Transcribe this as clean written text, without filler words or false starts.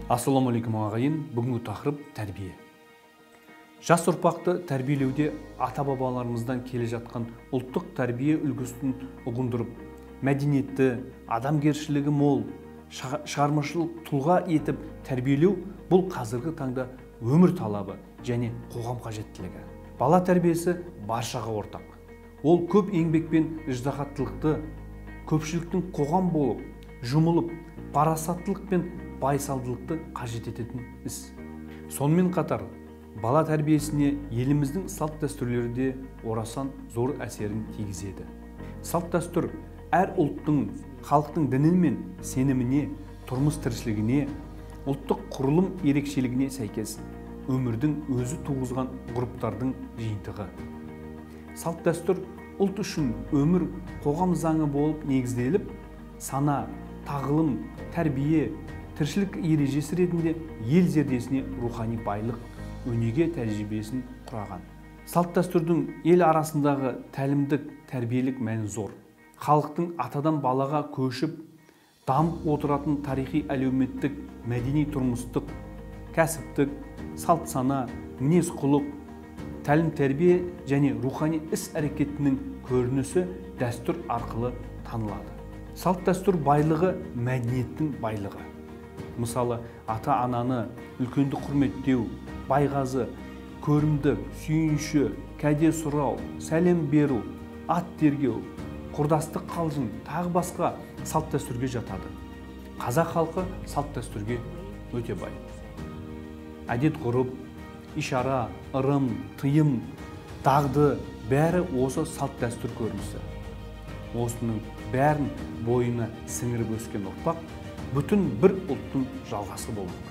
Ассалаумағалейкум ағайын, бүгінгі тақырып тәрбие. Жас ұрпақты тәрбиелеуде ата-бабаларымыздан келе жатқан ұлттық тәрбие үлгісін ұғындырып, мәдениетті, адамгершілігі мол, шығармашылық тұлға етіп тәрбиелеу бұл қазіргі таңда өмір талабы және қоғам қажеттілігі. Бала тәрбиесі баршаға ортақ. Ол көп еңбекпен ыждағаттылықты, көпшіліктің қоғам болып, жұмылып, парасаттылық пен байсалдылықты қажет ететін іс. Сонымен қатар, бала тәрбиесіне еліміздің салт дәстүрлері де орасан зор әсерін тигізеді. Салт дәстүр әр ұлттың, халықтың діні мен сеніміне, тұрмыс тіршілігіне, ұлттық құрылым ерекшелігіне сәйкес өмірдің өзі туғызған ғұрыптардың жиынтығы. Салт дәстүр ұлт үшін өмір қоғам заңы болып негізделіп, сана, тағылым, тәрбие, тіршілік ережесі ретінде ел зердесіне рухани байлық, өнеге тәжірибесін құраған. Салт дәстүрдің ел арасындағы тәлімдік, тәрбиелік мәні зор. Халықтың атадан балаға көшіп, дамып отыратын тарихи әлеуметтік, мәдени тұрмыстық, кәсіптік, салт сана, мінез құлық, тәлім тәрбие және рухани іс әрекетінің көрінісі дәстүр арқылы танылады. Салт дәстүр байлығы мәдениеттің байлығы. Мысалы, ата-ананы үлкенді құрметтеу, байғазы, көрімдік, сүйінші, кәде сұрау, сәлем беру, ат тергеу, құрдастық қалжың, тағы басқа салт дәстүрге жатады. Қазақ халқы салт дәстүрге өте бай. Әдет ғұрып, ишара, ырым, тыйым, дағды бәрі осы салт дәстүр көрінісі. Осының бәрін бойына сіңіріп өскен ұрпақ бүтін бір ұлттың жалғасы болмақ.